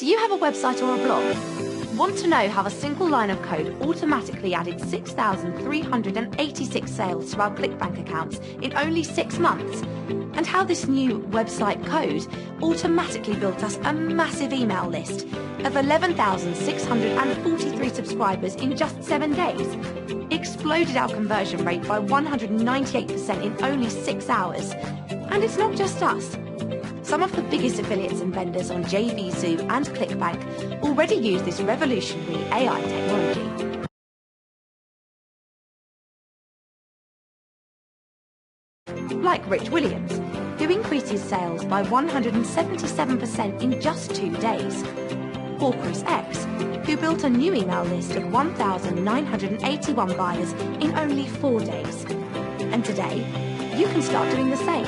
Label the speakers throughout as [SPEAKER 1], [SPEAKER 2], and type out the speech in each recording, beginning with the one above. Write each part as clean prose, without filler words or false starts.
[SPEAKER 1] Do you have a website or a blog? Want to know how a single line of code automatically added 6,386 sales to our ClickBank accounts in only 6 months? And how this new website code automatically built us a massive email list of 11,643 subscribers in just 7 days? Exploded our conversion rate by 198% in only 6 hours. And it's not just us. Some of the biggest affiliates and vendors on JVZoo and ClickBank already use this revolutionary AI technology. Like Rich Williams, who increased his sales by 177% in just 2 days. Or Chris X, who built a new email list of 1,981 buyers in only 4 days. And today, you can start doing the same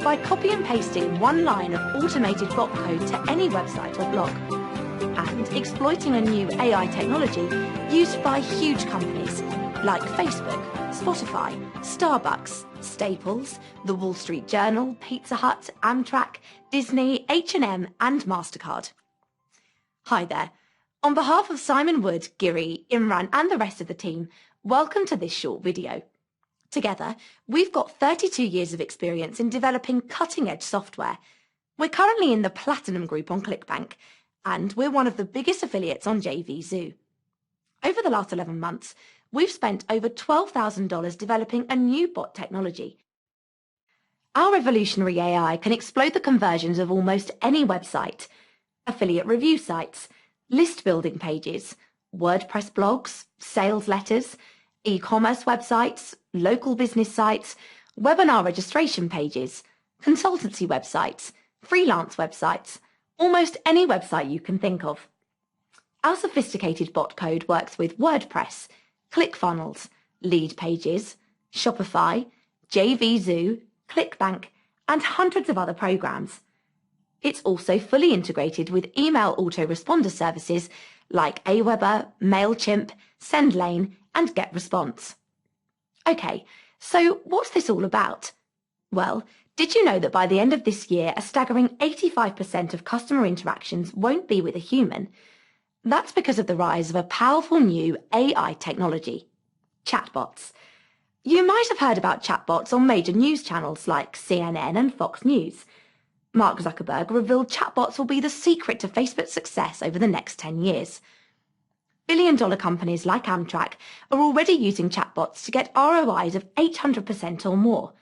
[SPEAKER 1] by copy and pasting one line of automated bot code to any website or blog, and exploiting a new AI technology used by huge companies like Facebook, Spotify, Starbucks, Staples, The Wall Street Journal, Pizza Hut, Amtrak, Disney, H&M, and MasterCard. Hi there. On behalf of Simon Wood, Giri, Imran, and the rest of the team, welcome to this short video. Together, we've got 32 years of experience in developing cutting-edge software. We're currently in the Platinum group on ClickBank, and we're one of the biggest affiliates on JVZoo. Over the last 11 months, we've spent over $12,000 developing a new bot technology. Our revolutionary AI can explode the conversions of almost any website: affiliate review sites, list building pages, WordPress blogs, sales letters, e-commerce websites, local business sites, webinar registration pages, consultancy websites, freelance websites, almost any website you can think of. Our sophisticated bot code works with WordPress, ClickFunnels, Lead Pages, Shopify, JVZoo, ClickBank, and hundreds of other programs. It's also fully integrated with email autoresponder services like Aweber, MailChimp, SendLane, and GetResponse. Okay, so what's this all about? Well, did you know that by the end of this year, a staggering 85% of customer interactions won't be with a human? That's because of the rise of a powerful new AI technology: chatbots. You might have heard about chatbots on major news channels like CNN and Fox News. Mark Zuckerberg revealed chatbots will be the secret to Facebook's success over the next 10 years. Billion-dollar companies like Amtrak are already using chatbots to get ROIs of 800% or more.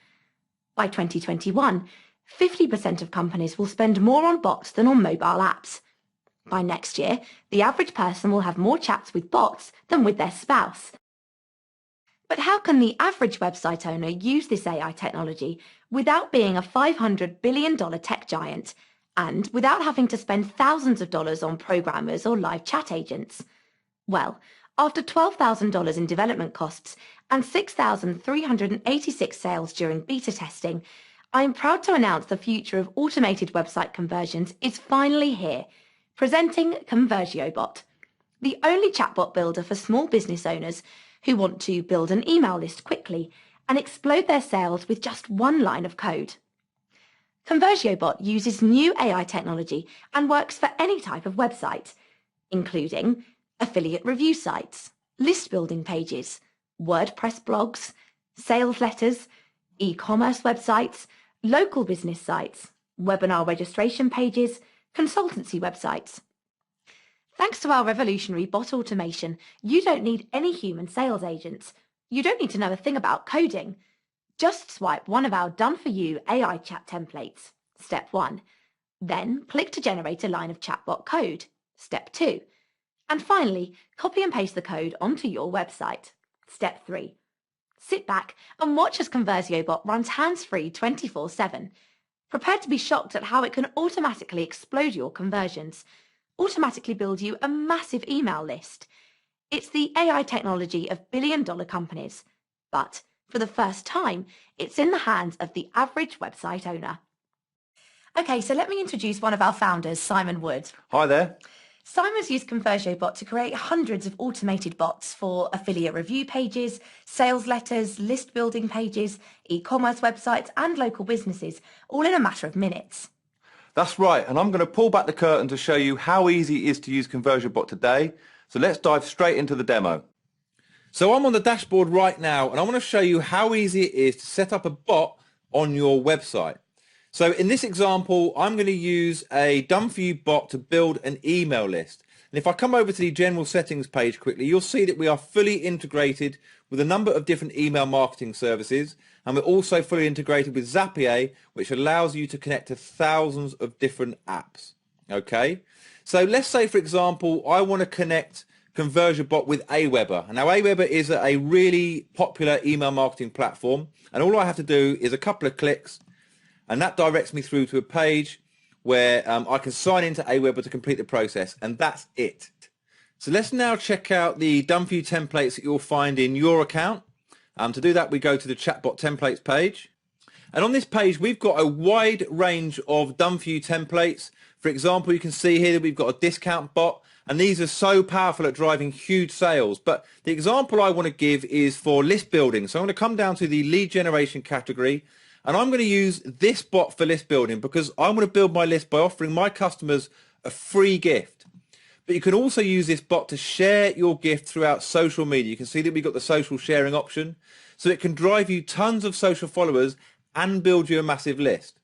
[SPEAKER 1] By 2021, 50% of companies will spend more on bots than on mobile apps. By next year, the average person will have more chats with bots than with their spouse. But how can the average website owner use this AI technology without being a $500 billion tech giant and without having to spend thousands of dollars on programmers or live chat agents? Well, after $12,000 in development costs and 6,386 sales during beta testing, I am proud to announce the future of automated website conversions is finally here, presenting Conversiobot, the only chatbot builder for small business owners who want to build an email list quickly and explode their sales with just one line of code. Conversiobot uses new AI technology and works for any type of website, including affiliate review sites, list building pages, WordPress blogs, sales letters, e-commerce websites, local business sites, webinar registration pages, consultancy websites. Thanks to our revolutionary bot automation, you don't need any human sales agents. You don't need to know a thing about coding. Just swipe one of our done-for-you AI chat templates, Step 1. Then click to generate a line of chatbot code, Step 2. And finally, copy and paste the code onto your website, Step 3. Sit back and watch as Conversiobot runs hands-free 24/7. Prepare to be shocked at how it can automatically explode your conversions, automatically build you a massive email list. It's the AI technology of billion-dollar companies, but for the first time, it's in the hands of the average website owner. Okay, so let me introduce one of our founders, Simon Wood.
[SPEAKER 2] Hi there.
[SPEAKER 1] Simon's used Conversiobot to create hundreds of automated bots for affiliate review pages, sales letters, list building pages, e-commerce websites and local businesses, all in a matter of minutes.
[SPEAKER 2] That's right, and I'm going to pull back the curtain to show you how easy it is to use Conversiobot today. So let's dive straight into the demo. So I'm on the dashboard right now, and I want to show you how easy it is to set up a bot on your website. So in this example, I'm going to use a done-for-you bot to build an email list. And if I come over to the general settings page quickly, you'll see that we are fully integrated with a number of different email marketing services. And we're also fully integrated with Zapier, which allows you to connect to thousands of different apps. Okay, so let's say, for example, I want to connect Conversiobot with Aweber. And now Aweber is a really popular email marketing platform. And all I have to do is a couple of clicks, and that directs me through to a page where I can sign into Aweber to complete the process, and that's it. So let's now check out the done for you templates that you'll find in your account. To do that, we go to the chatbot templates page. And on this page, we've got a wide range of done for you templates. For example, you can see here that we've got a discount bot, and these are so powerful at driving huge sales. But the example I want to give is for list building. So I'm going to come down to the lead generation category, and I'm going to use this bot for list building because I want to build my list by offering my customers a free gift. But you can also use this bot to share your gift throughout social media. You can see that we've got the social sharing option. So it can drive you tons of social followers and build you a massive list.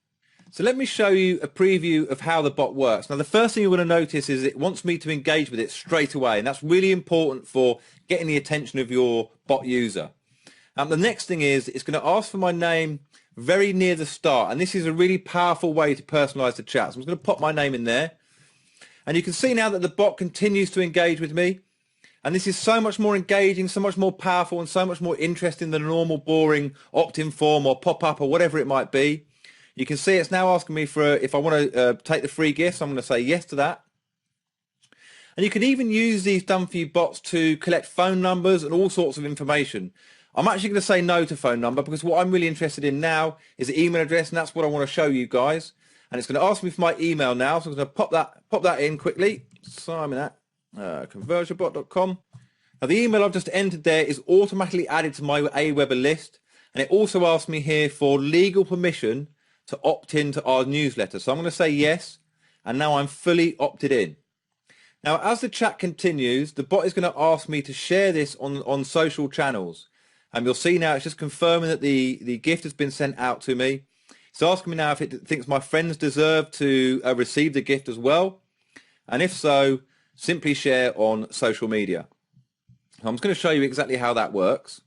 [SPEAKER 2] So let me show you a preview of how the bot works. Now, the first thing you're going to notice is it wants me to engage with it straight away. And that's really important for getting the attention of your bot user. The next thing is it's going to ask for my name very near the start. And this is a really powerful way to personalize the chat. So I'm just going to pop my name in there. And you can see now that the bot continues to engage with me. And this is so much more engaging, so much more powerful, and so much more interesting than a normal, boring opt-in form or pop-up or whatever it might be. You can see it's now asking me for if I want to take the free gifts. I'm going to say yes to that. And you can even use these done-for-you bots to collect phone numbers and all sorts of information. I'm actually going to say no to phone number because what I'm really interested in now is the email address, and that's what I want to show you guys. And it's going to ask me for my email now, so I'm going to pop that in quickly. Simon at Conversiobot.com. Now the email I've just entered there is automatically added to my Aweber list, and it also asks me here for legal permission to opt into our newsletter. So I'm going to say yes, and now I'm fully opted in. Now as the chat continues, the bot is going to ask me to share this on social channels. And you'll see now it's just confirming that the gift has been sent out to me. It's asking me now if it thinks my friends deserve to receive the gift as well. And if so, simply share on social media. I'm just going to show you exactly how that works.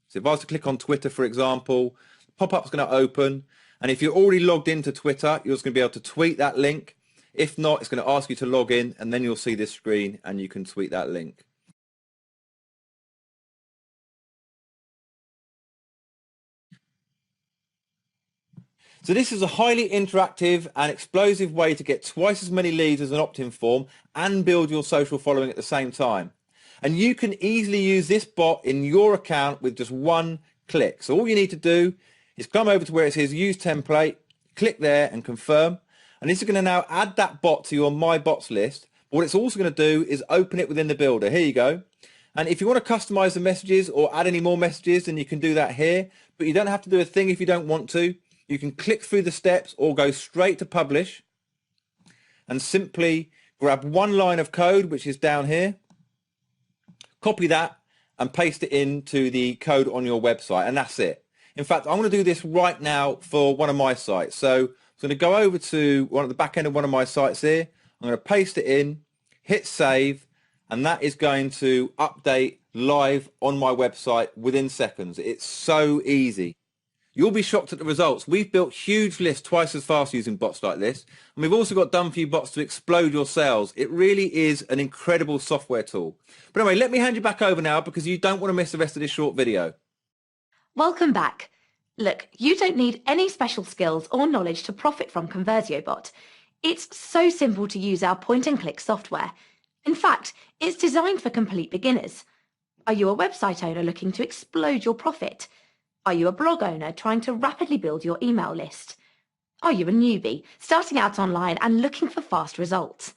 [SPEAKER 2] So if I was to click on Twitter, for example, the pop-up's going to open. And if you're already logged into Twitter, you're just going to be able to tweet that link. If not, it's going to ask you to log in, and then you'll see this screen and you can tweet that link. So this is a highly interactive and explosive way to get twice as many leads as an opt-in form and build your social following at the same time. And you can easily use this bot in your account with just one click. So all you need to do is come over to where it says use template, click there and confirm. And this is going to now add that bot to your My Bots list. But what it's also going to do is open it within the builder. Here you go. And if you want to customize the messages or add any more messages, then you can do that here. But you don't have to do a thing if you don't want to. You can click through the steps or go straight to publish and simply grab one line of code, which is down here, copy that and paste it into the code on your website, and that's it. In fact, I'm going to do this right now for one of my sites. So I'm going to go over to one at the back end of one of my sites here. I'm going to paste it in, hit save, and that is going to update live on my website within seconds. It's so easy. You'll be shocked at the results. We've built huge lists twice as fast using bots like this. And we've also got done-for-you bots to explode your sales. It really is an incredible software tool. But anyway, let me hand you back over now because you don't want to miss the rest of this short video.
[SPEAKER 1] Welcome back. Look, you don't need any special skills or knowledge to profit from Conversiobot. It's so simple to use our point-and-click software. In fact, it's designed for complete beginners. Are you a website owner looking to explode your profit? Are you a blog owner trying to rapidly build your email list? Are you a newbie starting out online and looking for fast results?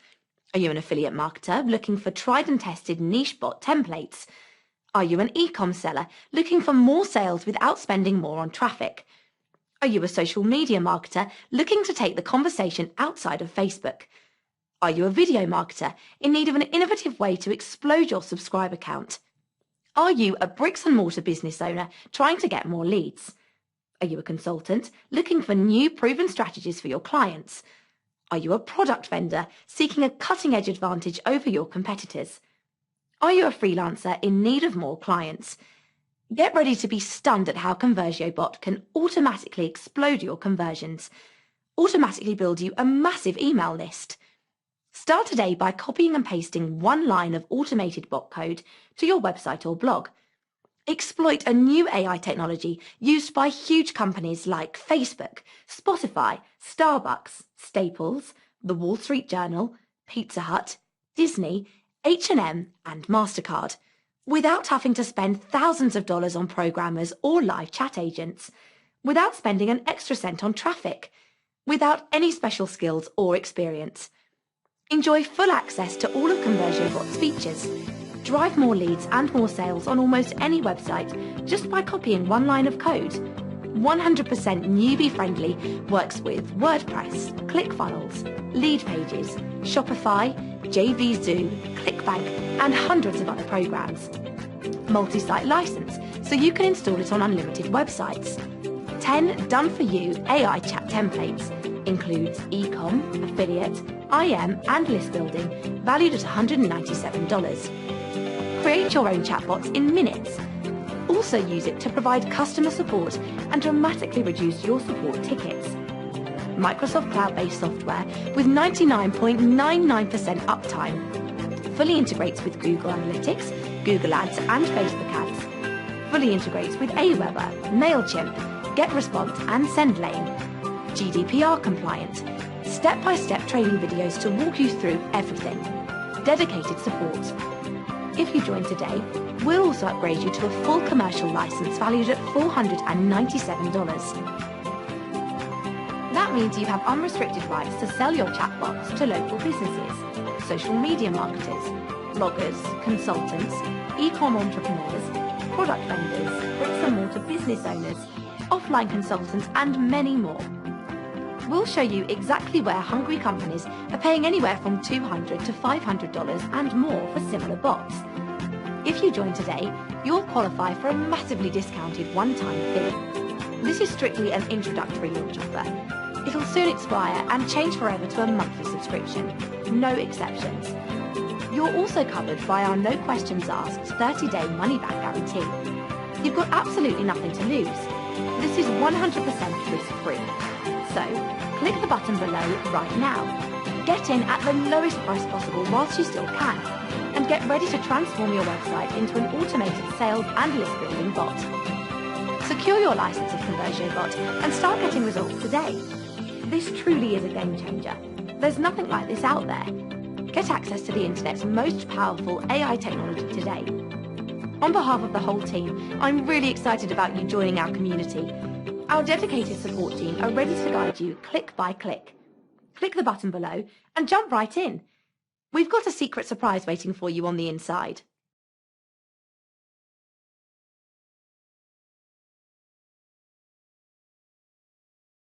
[SPEAKER 1] Are you an affiliate marketer looking for tried and tested niche bot templates? Are you an e-com seller looking for more sales without spending more on traffic? Are you a social media marketer looking to take the conversation outside of Facebook? Are you a video marketer in need of an innovative way to explode your subscriber count? Are you a bricks and mortar business owner trying to get more leads? Are you a consultant looking for new proven strategies for your clients? Are you a product vendor seeking a cutting-edge advantage over your competitors? Are you a freelancer in need of more clients? Get ready to be stunned at how Conversiobot can automatically explode your conversions, automatically build you a massive email list. Start today by copying and pasting one line of automated bot code to your website or blog. Exploit a new AI technology used by huge companies like Facebook, Spotify, Starbucks, Staples, The Wall Street Journal, Pizza Hut, Disney, H&M and MasterCard, without having to spend thousands of dollars on programmers or live chat agents, without spending an extra cent on traffic, without any special skills or experience. Enjoy full access to all of Conversiobot's features. Drive more leads and more sales on almost any website just by copying one line of code. 100% newbie-friendly, works with WordPress, ClickFunnels, Lead Pages, Shopify, JVZoo, ClickBank, and hundreds of other programs. Multi-site license, so you can install it on unlimited websites. 10 done-for-you AI chat templates, includes e-com, affiliate, IM, and list building, valued at $197. Create your own chatbots in minutes. Also use it to provide customer support and dramatically reduce your support tickets. Microsoft Cloud-based software with 99.99% uptime. Fully integrates with Google Analytics, Google Ads and Facebook Ads. Fully integrates with Aweber, MailChimp, GetResponse and SendLane. GDPR compliant. Step-by-step training videos to walk you through everything. Dedicated support. If you join today, we'll also upgrade you to a full commercial license valued at $497. That means you have unrestricted rights to sell your chatbots to local businesses, social media marketers, bloggers, consultants, e-com entrepreneurs, product vendors, bricks and mortar business owners, offline consultants, and many more. We'll show you exactly where hungry companies are paying anywhere from $200 to $500 and more for similar bots. If you join today, you'll qualify for a massively discounted one-time fee. This is strictly an introductory launch offer. It'll soon expire and change forever to a monthly subscription. No exceptions. You're also covered by our no questions asked 30-day money-back guarantee. You've got absolutely nothing to lose. This is 100% risk-free. So, click the button below right now. Get in at the lowest price possible whilst you still can, and get ready to transform your website into an automated sales and list building bot. Secure your license of Conversiobot and start getting results today. This truly is a game changer. There's nothing like this out there. Get access to the internet's most powerful AI technology today. On behalf of the whole team, I'm really excited about you joining our community. Our dedicated support team are ready to guide you click by click. Click the button below and jump right in. We've got a secret surprise waiting for you on the inside.